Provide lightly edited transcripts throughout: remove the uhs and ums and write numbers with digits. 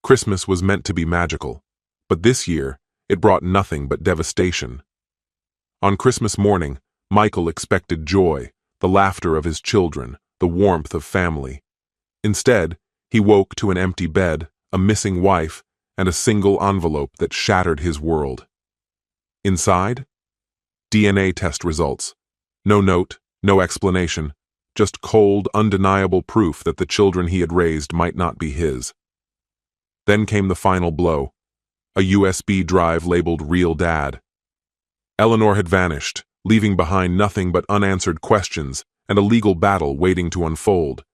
Christmas was meant to be magical, but this year, it brought nothing but devastation. On Christmas morning, Michael expected joy, the laughter of his children, the warmth of family. Instead, he woke to an empty bed, a missing wife, and a single envelope that shattered his world. Inside? DNA test results. No note, no explanation, just cold, undeniable proof that the children he had raised might not be his. Then came the final blow, a USB drive labeled Real Dad. Eleanor had vanished, leaving behind nothing but unanswered questions and a legal battle waiting to unfold.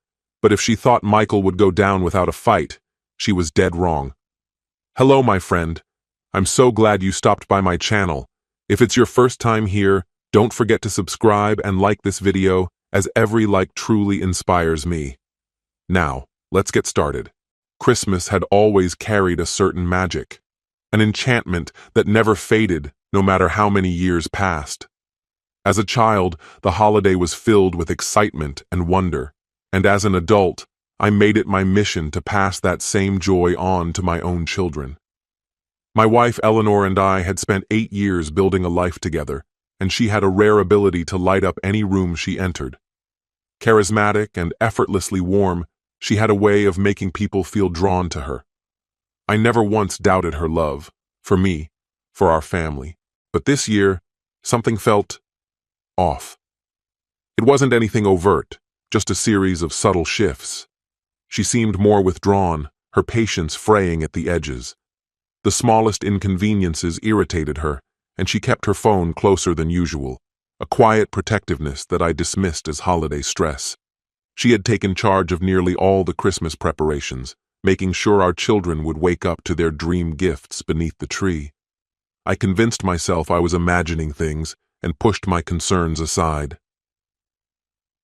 But if she thought Michael would go down without a fight, she was dead wrong. Hello, my friend. I'm so glad you stopped by my channel. If it's your first time here, don't forget to subscribe and like this video, as every like truly inspires me. Now, let's get started. Christmas had always carried a certain magic, an enchantment that never faded no matter how many years passed. As a child, the holiday was filled with excitement and wonder, and as an adult, I made it my mission to pass that same joy on to my own children. My wife Eleanor and I had spent 8 years building a life together, and she had a rare ability to light up any room she entered. Charismatic and effortlessly warm, she had a way of making people feel drawn to her. I never once doubted her love, for me, for our family. But this year, something felt off. It wasn't anything overt, just a series of subtle shifts. She seemed more withdrawn, her patience fraying at the edges. The smallest inconveniences irritated her, and she kept her phone closer than usual, a quiet protectiveness that I dismissed as holiday stress. She had taken charge of nearly all the Christmas preparations, making sure our children would wake up to their dream gifts beneath the tree. I convinced myself I was imagining things and pushed my concerns aside.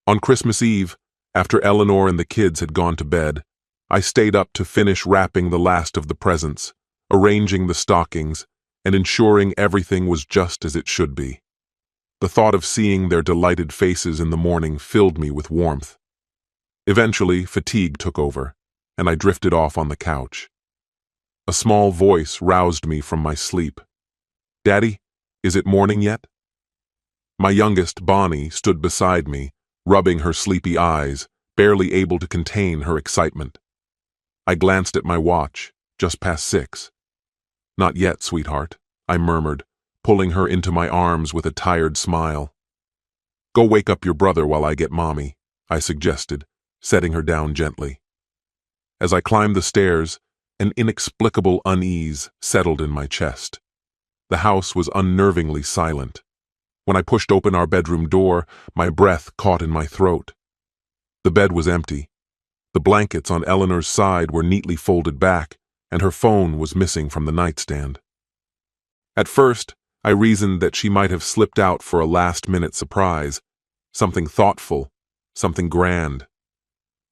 On Christmas Eve, after Eleanor and the kids had gone to bed, I stayed up to finish wrapping the last of the presents, arranging the stockings, and ensuring everything was just as it should be. The thought of seeing their delighted faces in the morning filled me with warmth. Eventually, fatigue took over, and I drifted off on the couch. A small voice roused me from my sleep. "Daddy, is it morning yet?" My youngest, Bonnie, stood beside me, rubbing her sleepy eyes, barely able to contain her excitement. I glanced at my watch, just past 6. "Not yet, sweetheart," I murmured, pulling her into my arms with a tired smile. "Go wake up your brother while I get Mommy," I suggested, setting her down gently. As I climbed the stairs, an inexplicable unease settled in my chest. The house was unnervingly silent. When I pushed open our bedroom door, my breath caught in my throat. The bed was empty. The blankets on Eleanor's side were neatly folded back, and her phone was missing from the nightstand. At first, I reasoned that she might have slipped out for a last-minute surprise, something thoughtful, something grand.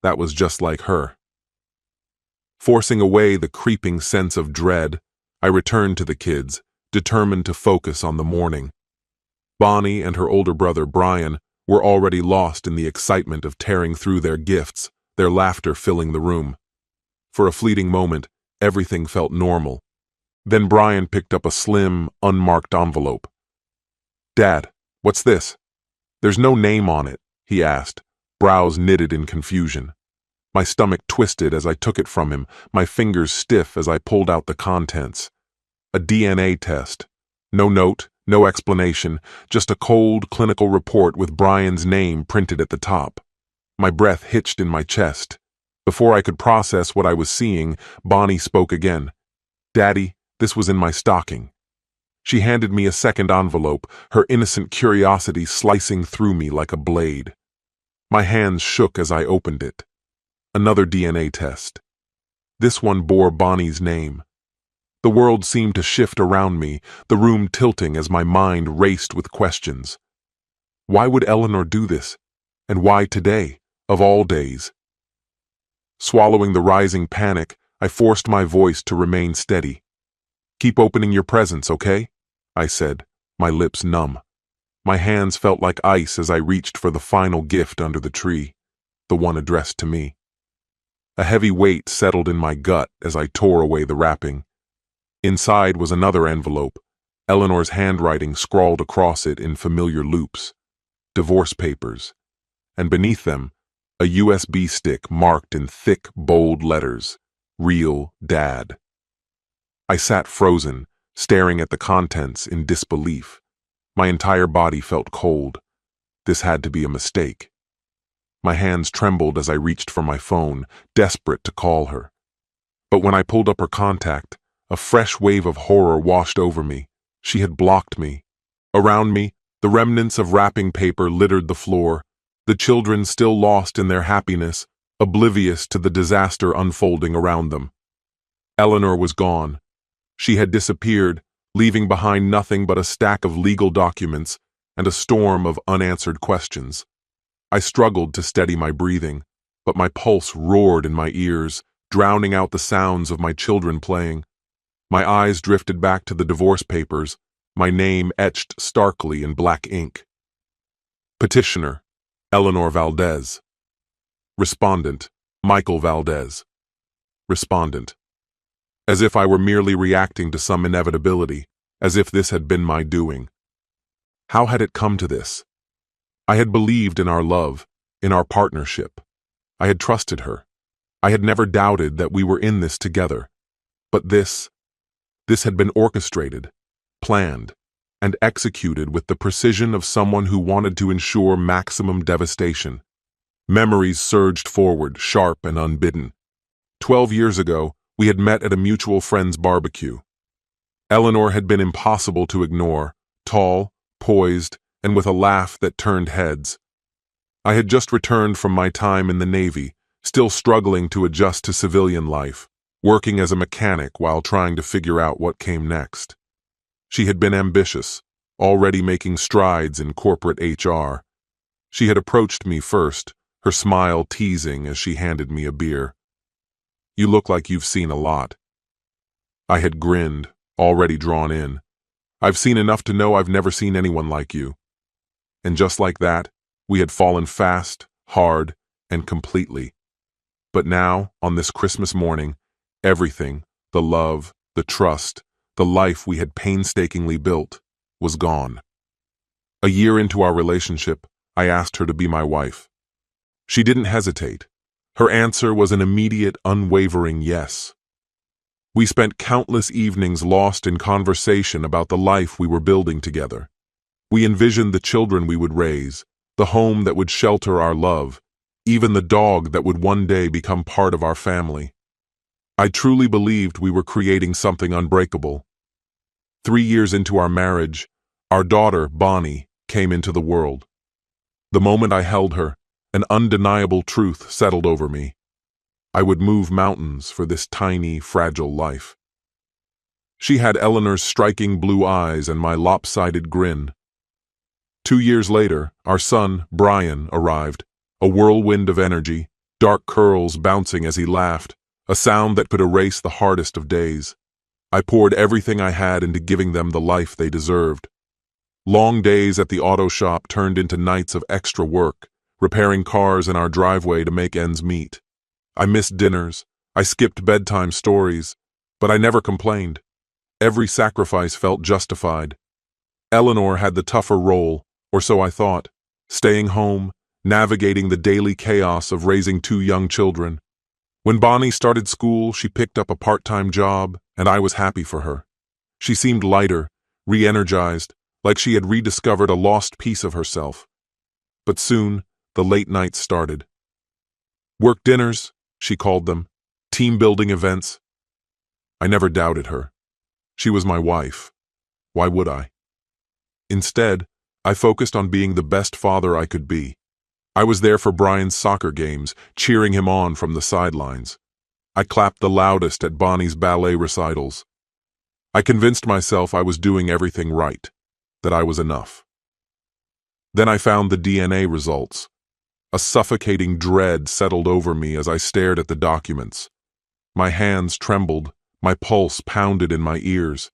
That was just like her. Forcing away the creeping sense of dread, I returned to the kids, determined to focus on the morning. Bonnie and her older brother Brian were already lost in the excitement of tearing through their gifts, their laughter filling the room. For a fleeting moment, everything felt normal. Then Brian picked up a slim, unmarked envelope. "Dad, what's this?" "There's no name on it," he asked, brows knitted in confusion. My stomach twisted as I took it from him, my fingers stiff as I pulled out the contents. A DNA test. No note, no explanation, just a cold clinical report with Brian's name printed at the top. My breath hitched in my chest. Before I could process what I was seeing, Bonnie spoke again. "Daddy, this was in my stocking." She handed me a second envelope, her innocent curiosity slicing through me like a blade. My hands shook as I opened it. Another DNA test. This one bore Bonnie's name. The world seemed to shift around me, the room tilting as my mind raced with questions. Why would Eleanor do this? And why today, of all days? Swallowing the rising panic, I forced my voice to remain steady. "Keep opening your presents, okay?" I said, my lips numb. My hands felt like ice as I reached for the final gift under the tree, the one addressed to me. A heavy weight settled in my gut as I tore away the wrapping. Inside was another envelope, Eleanor's handwriting scrawled across it in familiar loops. Divorce papers. And beneath them, a USB stick marked in thick, bold letters, "Real Dad." I sat frozen, staring at the contents in disbelief. My entire body felt cold. This had to be a mistake. My hands trembled as I reached for my phone, desperate to call her. But when I pulled up her contact, a fresh wave of horror washed over me. She had blocked me. Around me, the remnants of wrapping paper littered the floor, the children still lost in their happiness, oblivious to the disaster unfolding around them. Eleanor was gone. She had disappeared, leaving behind nothing but a stack of legal documents and a storm of unanswered questions. I struggled to steady my breathing, but my pulse roared in my ears, drowning out the sounds of my children playing. My eyes drifted back to the divorce papers, my name etched starkly in black ink. Petitioner, Eleanor Valdez. Respondent, Michael Valdez. Respondent. As if I were merely reacting to some inevitability, as if this had been my doing. How had it come to this? I had believed in our love, in our partnership. I had trusted her. I had never doubted that we were in this together. But this had been orchestrated, planned, and executed with the precision of someone who wanted to ensure maximum devastation. Memories surged forward, sharp and unbidden. 12 years ago, we had met at a mutual friend's barbecue. Eleanor had been impossible to ignore, tall, poised, and with a laugh that turned heads. I had just returned from my time in the Navy, still struggling to adjust to civilian life, working as a mechanic while trying to figure out what came next. She had been ambitious, already making strides in corporate HR. She had approached me first, her smile teasing as she handed me a beer. "You look like you've seen a lot." I had grinned, already drawn in. "I've seen enough to know I've never seen anyone like you." And just like that, we had fallen fast, hard, and completely. But now, on this Christmas morning, everything, the love, the trust, the life we had painstakingly built, was gone. A year into our relationship, I asked her to be my wife. She didn't hesitate. Her answer was an immediate, unwavering yes. We spent countless evenings lost in conversation about the life we were building together. We envisioned the children we would raise, the home that would shelter our love, even the dog that would one day become part of our family. I truly believed we were creating something unbreakable. 3 years into our marriage, our daughter, Bonnie, came into the world. The moment I held her, an undeniable truth settled over me. I would move mountains for this tiny, fragile life. She had Eleanor's striking blue eyes and my lopsided grin. 2 years later, our son, Brian, arrived, a whirlwind of energy, dark curls bouncing as he laughed, a sound that could erase the hardest of days. I poured everything I had into giving them the life they deserved. Long days at the auto shop turned into nights of extra work, repairing cars in our driveway to make ends meet. I missed dinners, I skipped bedtime stories, but I never complained. Every sacrifice felt justified. Eleanor had the tougher role, or so I thought, staying home, navigating the daily chaos of raising 2 young children. When Bonnie started school, she picked up a part-time job, and I was happy for her. She seemed lighter, re-energized, like she had rediscovered a lost piece of herself. But soon, the late nights started. Work dinners, she called them, team-building events. I never doubted her. She was my wife. Why would I? Instead, I focused on being the best father I could be. I was there for Brian's soccer games, cheering him on from the sidelines. I clapped the loudest at Bonnie's ballet recitals. I convinced myself I was doing everything right, that I was enough. Then I found the DNA results. A suffocating dread settled over me as I stared at the documents. My hands trembled, my pulse pounded in my ears.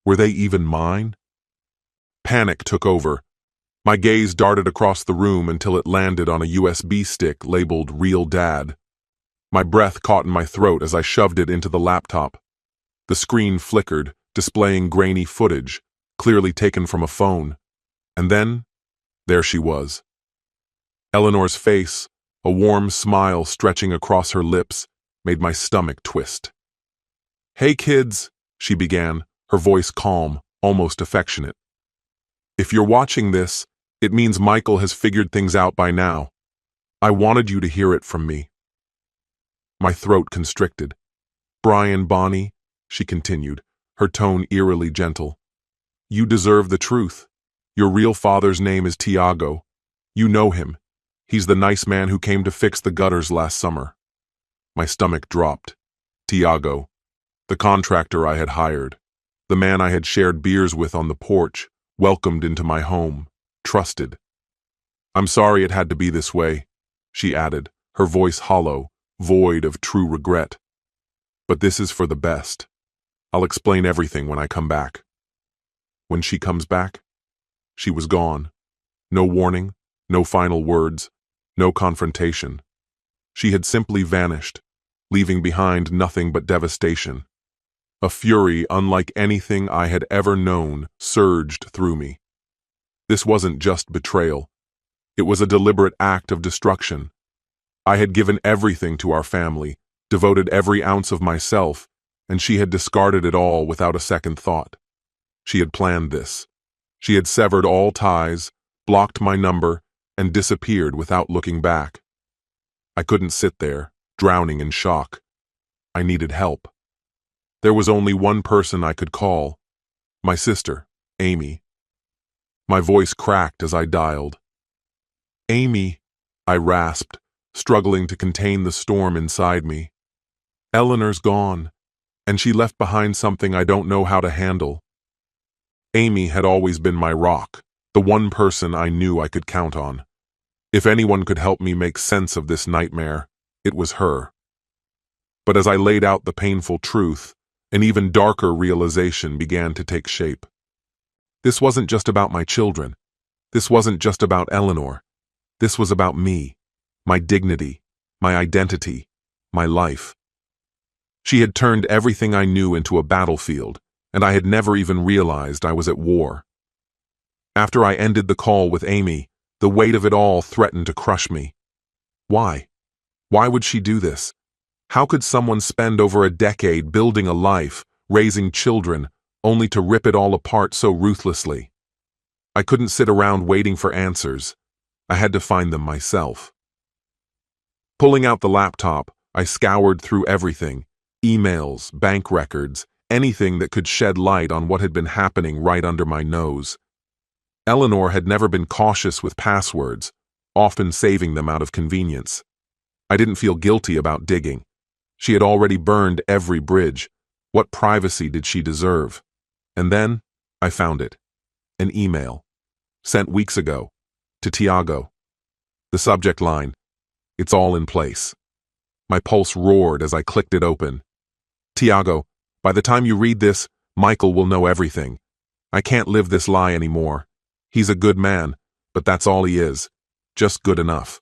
Were they even mine? Panic took over. My gaze darted across the room until it landed on a USB stick labeled "Real Dad." My breath caught in my throat as I shoved it into the laptop. The screen flickered, displaying grainy footage, clearly taken from a phone. And then, there she was. Eleanor's face, a warm smile stretching across her lips, made my stomach twist. "Hey kids," she began, her voice calm, almost affectionate. "If you're watching this, it means Michael has figured things out by now. I wanted you to hear it from me." My throat constricted. "Brian Bonnie," she continued, her tone eerily gentle. "You deserve the truth. Your real father's name is Tiago. You know him. He's the nice man who came to fix the gutters last summer." My stomach dropped. Tiago. The contractor I had hired. The man I had shared beers with on the porch, welcomed into my home, trusted. "I'm sorry it had to be this way," she added, her voice hollow, void of true regret. "But this is for the best. I'll explain everything when I come back." When she comes back, she was gone. No warning, no final words, no confrontation. She had simply vanished, leaving behind nothing but devastation. A fury unlike anything I had ever known surged through me. This wasn't just betrayal. It was a deliberate act of destruction. I had given everything to our family, devoted every ounce of myself, and she had discarded it all without a second thought. She had planned this. She had severed all ties, blocked my number, and disappeared without looking back. I couldn't sit there, drowning in shock. I needed help. There was only one person I could call. My sister, Amy. My voice cracked as I dialed. "Amy," I rasped, struggling to contain the storm inside me. "Eleanor's gone, and she left behind something I don't know how to handle." Amy had always been my rock, the one person I knew I could count on. If anyone could help me make sense of this nightmare, it was her. But as I laid out the painful truth, an even darker realization began to take shape. This wasn't just about my children. This wasn't just about Eleanor. This was about me, my dignity, my identity, my life. She had turned everything I knew into a battlefield, and I had never even realized I was at war. After I ended the call with Amy, the weight of it all threatened to crush me. Why? Why would she do this? How could someone spend over a decade building a life, raising children, only to rip it all apart so ruthlessly? I couldn't sit around waiting for answers. I had to find them myself. Pulling out the laptop, I scoured through everything: emails, bank records, anything that could shed light on what had been happening right under my nose. Eleanor had never been cautious with passwords, often saving them out of convenience. I didn't feel guilty about digging. She had already burned every bridge. What privacy did she deserve? And then, I found it. An email. Sent weeks ago. To Tiago. The subject line: "It's all in place." My pulse roared as I clicked it open. "Tiago, by the time you read this, Michael will know everything. I can't live this lie anymore. He's a good man, but that's all he is. Just good enough.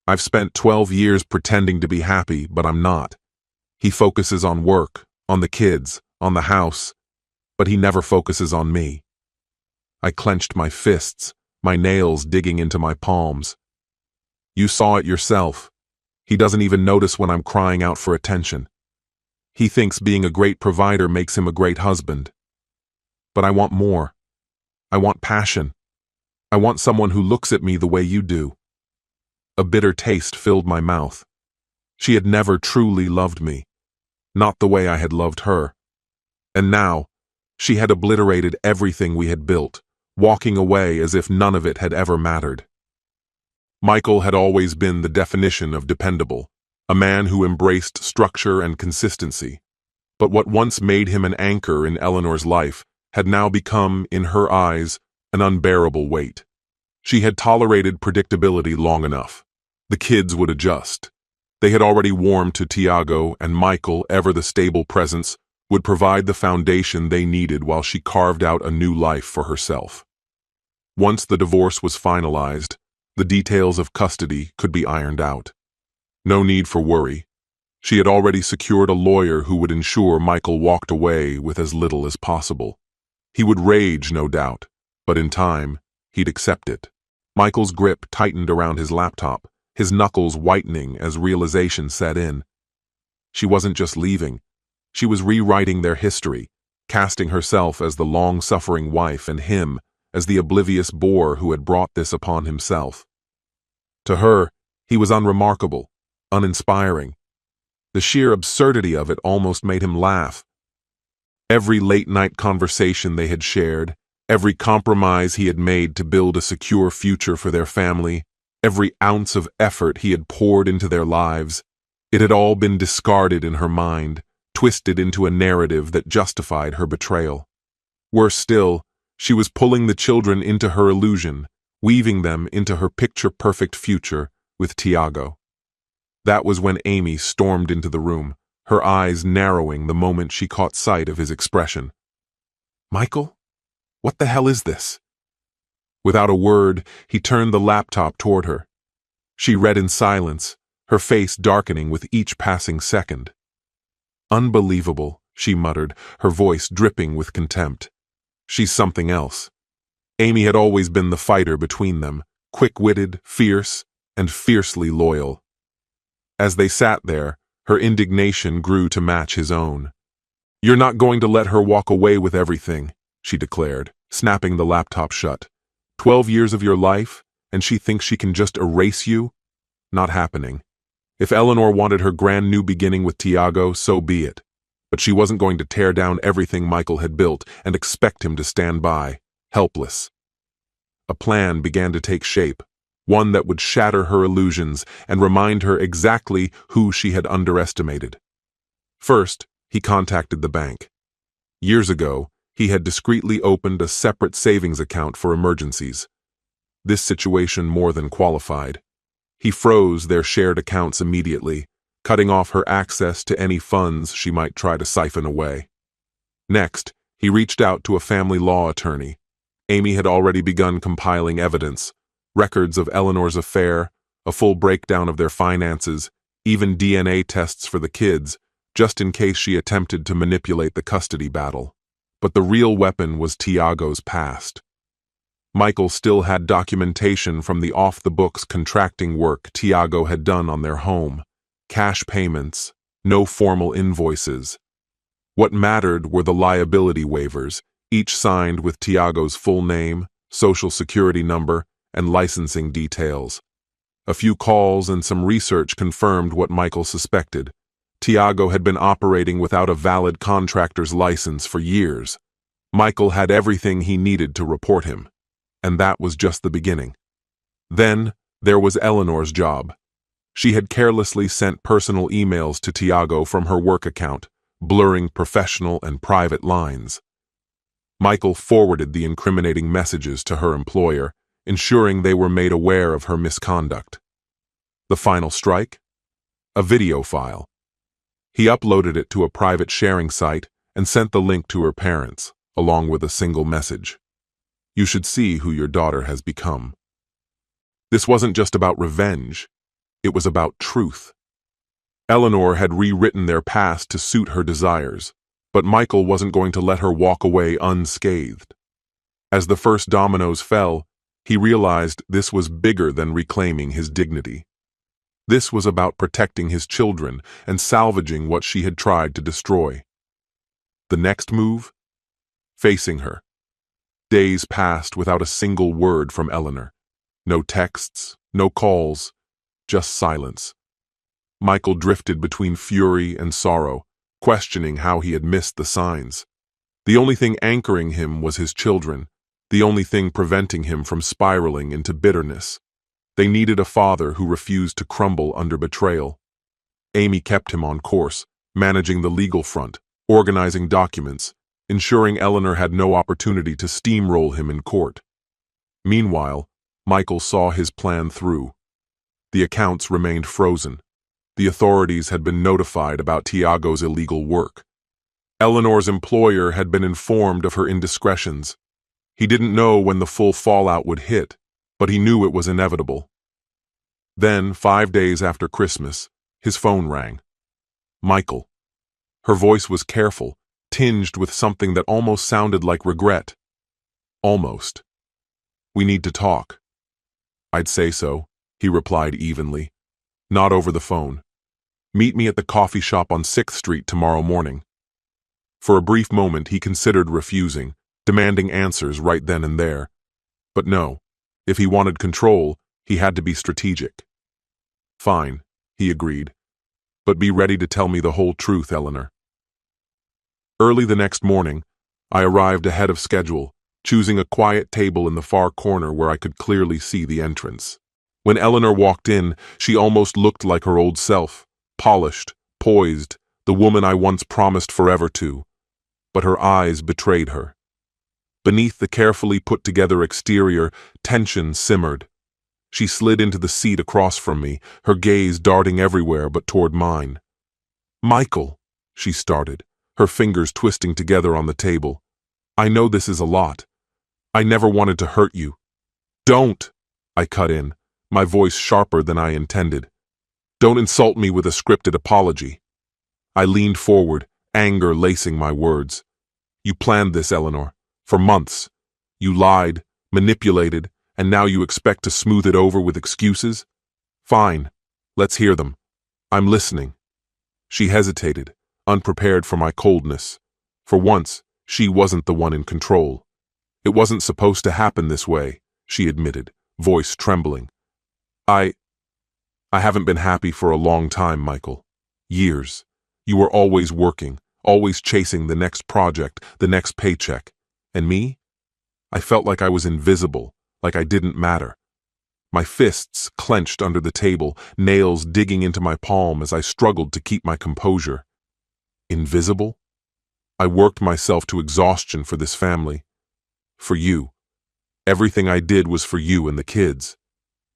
I've spent 12 years pretending to be happy, but I'm not. He focuses on work, on the kids, on the house, but he never focuses on me." I clenched my fists, my nails digging into my palms. "You saw it yourself. He doesn't even notice when I'm crying out for attention. He thinks being a great provider makes him a great husband. But I want more. I want passion. I want someone who looks at me the way you do." A bitter taste filled my mouth. She had never truly loved me. Not the way I had loved her. And now, she had obliterated everything we had built, walking away as if none of it had ever mattered. Michael had always been the definition of dependable, a man who embraced structure and consistency. But what once made him an anchor in Eleanor's life had now become, in her eyes, an unbearable weight. She had tolerated predictability long enough. The kids would adjust. They had already warmed to Tiago, and Michael, ever the stable presence, would provide the foundation they needed while she carved out a new life for herself. Once the divorce was finalized, the details of custody could be ironed out. No need for worry. She had already secured a lawyer who would ensure Michael walked away with as little as possible. He would rage, no doubt, but in time, he'd accept it. Michael's grip tightened around his laptop, his knuckles whitening as realization set in. She wasn't just leaving. She was rewriting their history, casting herself as the long-suffering wife and him as the oblivious boor who had brought this upon himself. To her, he was unremarkable, uninspiring. The sheer absurdity of it almost made him laugh. Every late-night conversation they had shared, every compromise he had made to build a secure future for their family, every ounce of effort he had poured into their lives, it had all been discarded in her mind, twisted into a narrative that justified her betrayal. Worse still, she was pulling the children into her illusion, weaving them into her picture-perfect future with Tiago. That was when Amy stormed into the room, her eyes narrowing the moment she caught sight of his expression. "Michael? What the hell is this?" Without a word, he turned the laptop toward her. She read in silence, her face darkening with each passing second. "Unbelievable," she muttered, her voice dripping with contempt. "She's something else." Amy had always been the fighter between them, quick-witted, fierce, and fiercely loyal. As they sat there, her indignation grew to match his own. "You're not going to let her walk away with everything," she declared, snapping the laptop shut. 12 years of your life, and she thinks she can just erase you? Not happening. If Eleanor wanted her grand new beginning with Tiago, so be it. But she wasn't going to tear down everything Michael had built and expect him to stand by, helpless. A plan began to take shape, one that would shatter her illusions and remind her exactly who she had underestimated. First, he contacted the bank. Years ago, he had discreetly opened a separate savings account for emergencies. This situation more than qualified. He froze their shared accounts immediately, cutting off her access to any funds she might try to siphon away. Next, he reached out to a family law attorney. Amy had already begun compiling evidence, records of Eleanor's affair, a full breakdown of their finances, even DNA tests for the kids, just in case she attempted to manipulate the custody battle. But the real weapon was Tiago's past. Michael still had documentation from the off-the-books contracting work Tiago had done on their home. Cash payments, no formal invoices. What mattered were the liability waivers, each signed with Tiago's full name, social security number, and licensing details. A few calls and some research confirmed what Michael suspected. Tiago had been operating without a valid contractor's license for years. Michael had everything he needed to report him. And that was just the beginning. Then, there was Eleanor's job. She had carelessly sent personal emails to Tiago from her work account, blurring professional and private lines. Michael forwarded the incriminating messages to her employer, ensuring they were made aware of her misconduct. The final strike? A video file. He uploaded it to a private sharing site and sent the link to her parents, along with a single message. "You should see who your daughter has become." This wasn't just about revenge. It was about truth. Eleanor had rewritten their past to suit her desires, but Michael wasn't going to let her walk away unscathed. As the first dominoes fell, he realized this was bigger than reclaiming his dignity. This was about protecting his children and salvaging what she had tried to destroy. The next move? Facing her. Days passed without a single word from Eleanor. No texts, no calls, just silence. Michael drifted between fury and sorrow, questioning how he had missed the signs. The only thing anchoring him was his children, the only thing preventing him from spiraling into bitterness. They needed a father who refused to crumble under betrayal. Amy kept him on course, managing the legal front, organizing documents, ensuring Eleanor had no opportunity to steamroll him in court. Meanwhile, Michael saw his plan through. The accounts remained frozen. The authorities had been notified about Tiago's illegal work. Eleanor's employer had been informed of her indiscretions. He didn't know when the full fallout would hit, but he knew it was inevitable. Then, 5 days after Christmas, his phone rang. Michael. Her voice was careful, tinged with something that almost sounded like regret. Almost. We need to talk. I'd say so, he replied evenly. Not over the phone. Meet me at the coffee shop on 6th Street tomorrow morning. For a brief moment he considered refusing, demanding answers right then and there. But no, if he wanted control, he had to be strategic. Fine, he agreed. But be ready to tell me the whole truth, Eleanor. Early the next morning, I arrived ahead of schedule, choosing a quiet table in the far corner where I could clearly see the entrance. When Eleanor walked in, she almost looked like her old self, polished, poised, the woman I once promised forever to. But her eyes betrayed her. Beneath the carefully put-together exterior, tension simmered. She slid into the seat across from me, her gaze darting everywhere but toward mine. "Michael," she started, her fingers twisting together on the table. "I know this is a lot. I never wanted to hurt you." "Don't," I cut in, my voice sharper than I intended. "Don't insult me with a scripted apology." I leaned forward, anger lacing my words. "You planned this, Eleanor, for months. You lied, manipulated, and now you expect to smooth it over with excuses? Fine, let's hear them. I'm listening." She hesitated, unprepared for my coldness. For once, she wasn't the one in control. "It wasn't supposed to happen this way," she admitted, voice trembling. I haven't been happy for a long time, Michael. Years. You were always working, always chasing the next project, the next paycheck. And me? I felt like I was invisible, like I didn't matter. My fists clenched under the table, nails digging into my palm as I struggled to keep my composure. Invisible? I worked myself to exhaustion for this family. For you. Everything I did was for you and the kids.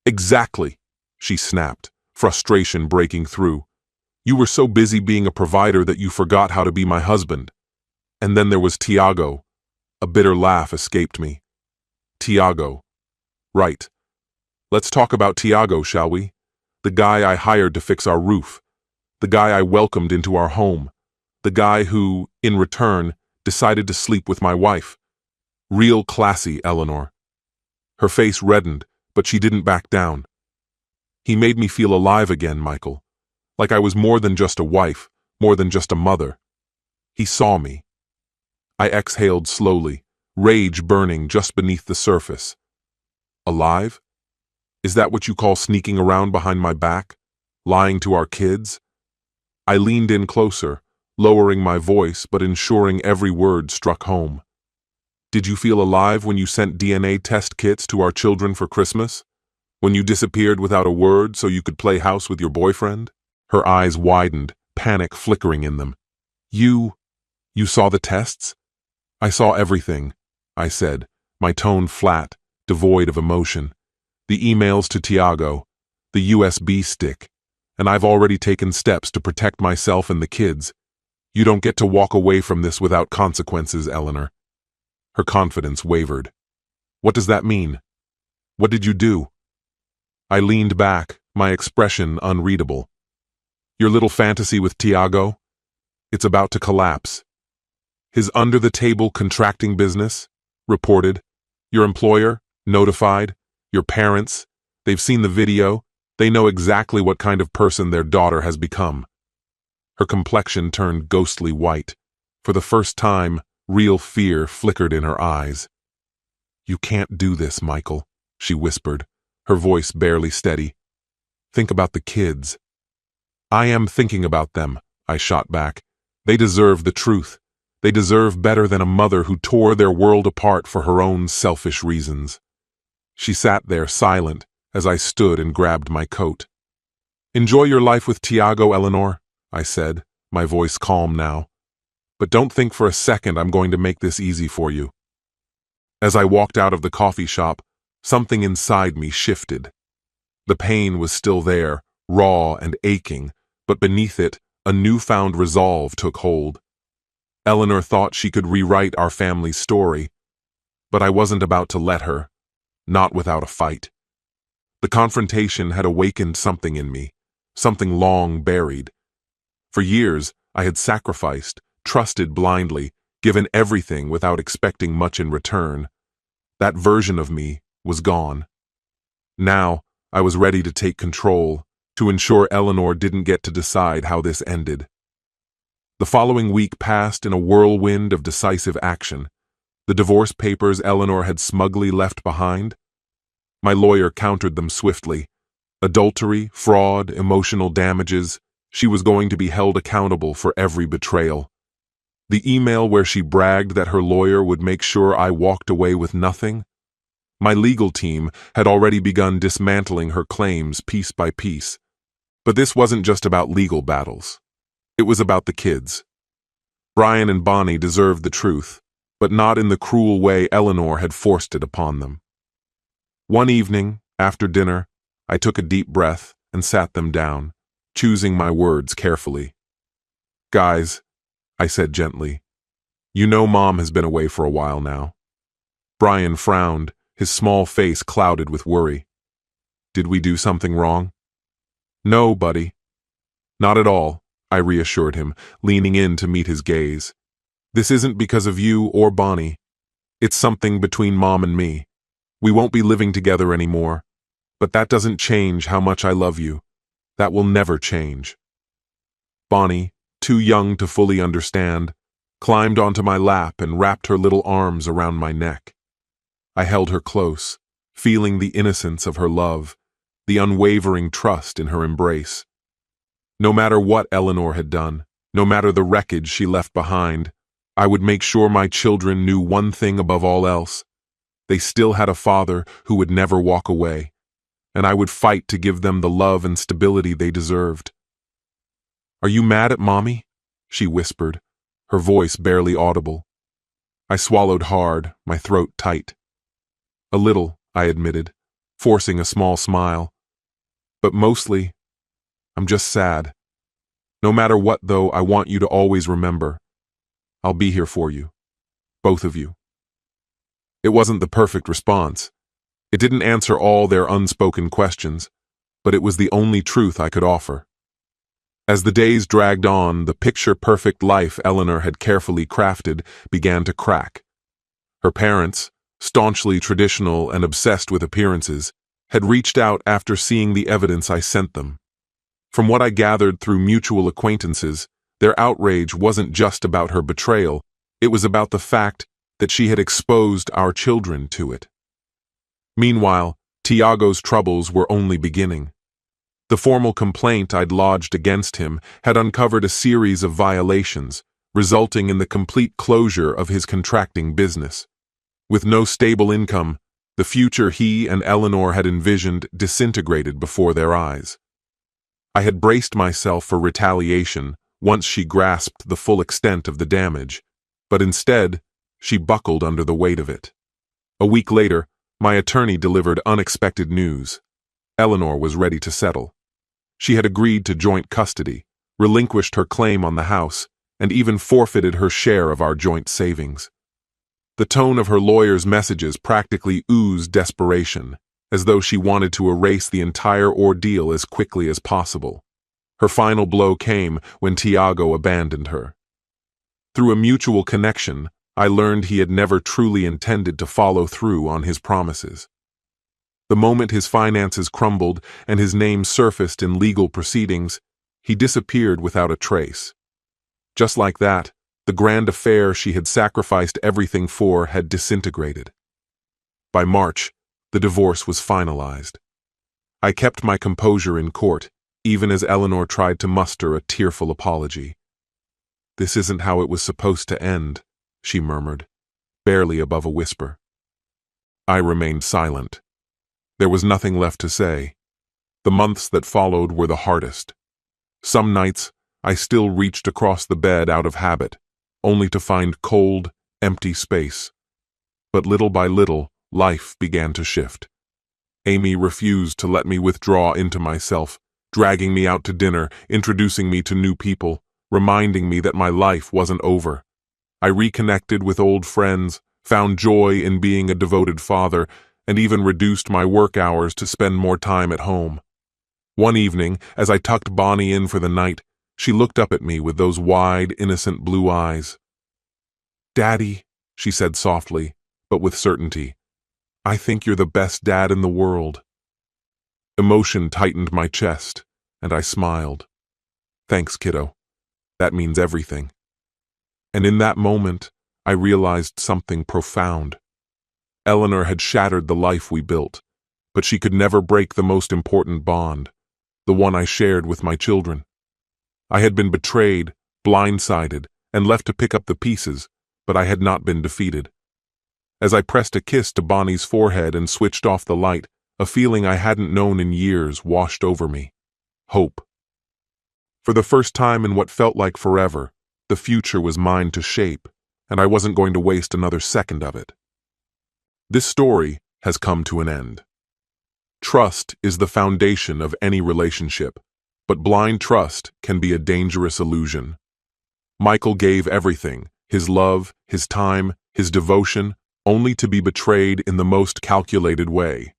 Exactly, she snapped, frustration breaking through. You were so busy being a provider that you forgot how to be my husband. And then there was Tiago. A bitter laugh escaped me. Tiago. Right. Let's talk about Tiago, shall we? The guy I hired to fix our roof. The guy I welcomed into our home. The guy who, in return, decided to sleep with my wife. Real classy, Eleanor. Her face reddened, but she didn't back down. He made me feel alive again, Michael. Like I was more than just a wife, more than just a mother. He saw me. I exhaled slowly, rage burning just beneath the surface. Alive? Is that what you call sneaking around behind my back? Lying to our kids? I leaned in closer, lowering my voice but ensuring every word struck home. Did you feel alive when you sent DNA test kits to our children for Christmas? When you disappeared without a word so you could play house with your boyfriend? Her eyes widened, panic flickering in them. You saw the tests? I saw everything, I said, my tone flat, devoid of emotion. The emails to Tiago, the USB stick, and I've already taken steps to protect myself and the kids. You don't get to walk away from this without consequences, Eleanor. Her confidence wavered. What does that mean? What did you do? I leaned back, my expression unreadable. Your little fantasy with Tiago? It's about to collapse. His under-the-table contracting business? Reported. Your employer? Notified. Your parents? They've seen the video. They know exactly what kind of person their daughter has become. Her complexion turned ghostly white. For the first time, real fear flickered in her eyes. You can't do this, Michael, she whispered, her voice barely steady. Think about the kids. I am thinking about them, I shot back. They deserve the truth. They deserve better than a mother who tore their world apart for her own selfish reasons. She sat there silent as I stood and grabbed my coat. Enjoy your life with Tiago, Eleanor, I said, my voice calm now. But don't think for a second I'm going to make this easy for you. As I walked out of the coffee shop, something inside me shifted. The pain was still there, raw and aching, but beneath it, a newfound resolve took hold. Eleanor thought she could rewrite our family's story, but I wasn't about to let her, not without a fight. The confrontation had awakened something in me, something long buried. For years, I had sacrificed, trusted blindly, given everything without expecting much in return. That version of me was gone. Now, I was ready to take control, to ensure Eleanor didn't get to decide how this ended. The following week passed in a whirlwind of decisive action. The divorce papers Eleanor had smugly left behind. My lawyer countered them swiftly. Adultery, fraud, emotional damages. She was going to be held accountable for every betrayal. The email where she bragged that her lawyer would make sure I walked away with nothing. My legal team had already begun dismantling her claims piece by piece. But this wasn't just about legal battles. It was about the kids. Brian and Bonnie deserved the truth, but not in the cruel way Eleanor had forced it upon them. One evening, after dinner, I took a deep breath and sat them down, choosing my words carefully. "Guys," I said gently, "you know Mom has been away for a while now." Brian frowned, his small face clouded with worry. "Did we do something wrong?" "No, buddy." "Not at all," I reassured him, leaning in to meet his gaze. "This isn't because of you or Bonnie. It's something between Mom and me. We won't be living together anymore. But that doesn't change how much I love you. That will never change." Bonnie, too young to fully understand, climbed onto my lap and wrapped her little arms around my neck. I held her close, feeling the innocence of her love, the unwavering trust in her embrace. No matter what Eleanor had done, no matter the wreckage she left behind, I would make sure my children knew one thing above all else. They still had a father who would never walk away, and I would fight to give them the love and stability they deserved. "Are you mad at Mommy?" she whispered, her voice barely audible. I swallowed hard, my throat tight. "A little," I admitted, forcing a small smile. "But mostly, I'm just sad. No matter what, though, I want you to always remember. I'll be here for you. Both of you." It wasn't the perfect response. It didn't answer all their unspoken questions, but it was the only truth I could offer. As the days dragged on, the picture-perfect life Eleanor had carefully crafted began to crack. Her parents, staunchly traditional and obsessed with appearances, had reached out after seeing the evidence I sent them. From what I gathered through mutual acquaintances, their outrage wasn't just about her betrayal, it was about the fact that she had exposed our children to it. Meanwhile, Tiago's troubles were only beginning. The formal complaint I'd lodged against him had uncovered a series of violations, resulting in the complete closure of his contracting business. With no stable income, the future he and Eleanor had envisioned disintegrated before their eyes. I had braced myself for retaliation once she grasped the full extent of the damage, but instead, she buckled under the weight of it. A week later, my attorney delivered unexpected news. Eleanor was ready to settle. She had agreed to joint custody, relinquished her claim on the house, and even forfeited her share of our joint savings. The tone of her lawyer's messages practically oozed desperation, as though she wanted to erase the entire ordeal as quickly as possible. Her final blow came when Tiago abandoned her. Through a mutual connection, I learned he had never truly intended to follow through on his promises. The moment his finances crumbled and his name surfaced in legal proceedings, he disappeared without a trace. Just like that, the grand affair she had sacrificed everything for had disintegrated. By March, the divorce was finalized. I kept my composure in court, even as Eleanor tried to muster a tearful apology. "This isn't how it was supposed to end," she murmured, barely above a whisper. I remained silent. There was nothing left to say. The months that followed were the hardest. Some nights, I still reached across the bed out of habit, only to find cold, empty space. But little by little, life began to shift. Amy refused to let me withdraw into myself, dragging me out to dinner, introducing me to new people, reminding me that my life wasn't over. I reconnected with old friends, found joy in being a devoted father, and even reduced my work hours to spend more time at home. One evening, as I tucked Bonnie in for the night, She looked up at me with those wide, innocent blue eyes. "Daddy," she said softly, but with certainty, "I think you're the best dad in the world." Emotion tightened my chest, and I smiled. "Thanks, kiddo. That means everything." And in that moment, I realized something profound. Eleanor had shattered the life we built, but she could never break the most important bond, the one I shared with my children. I had been betrayed, blindsided, and left to pick up the pieces, but I had not been defeated. As I pressed a kiss to Bonnie's forehead and switched off the light, a feeling I hadn't known in years washed over me. Hope. For the first time in what felt like forever, the future was mine to shape, and I wasn't going to waste another second of it. This story has come to an end. Trust is the foundation of any relationship, but blind trust can be a dangerous illusion. Michael gave everything, his love, his time, his devotion, only to be betrayed in the most calculated way.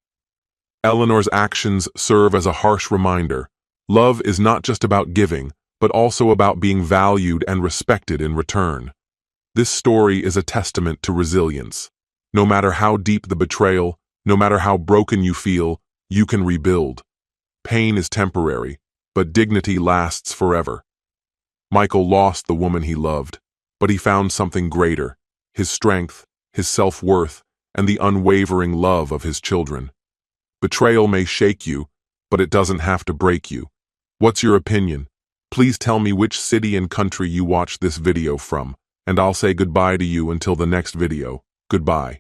Eleanor's actions serve as a harsh reminder. Love is not just about giving, but also about being valued and respected in return. This story is a testament to resilience. No matter how deep the betrayal, no matter how broken you feel, you can rebuild. Pain is temporary, but dignity lasts forever. Michael lost the woman he loved, but he found something greater: his strength, his self-worth, and the unwavering love of his children. Betrayal may shake you, but it doesn't have to break you. What's your opinion? Please tell me which city and country you watched this video from, and I'll say goodbye to you until the next video. Goodbye.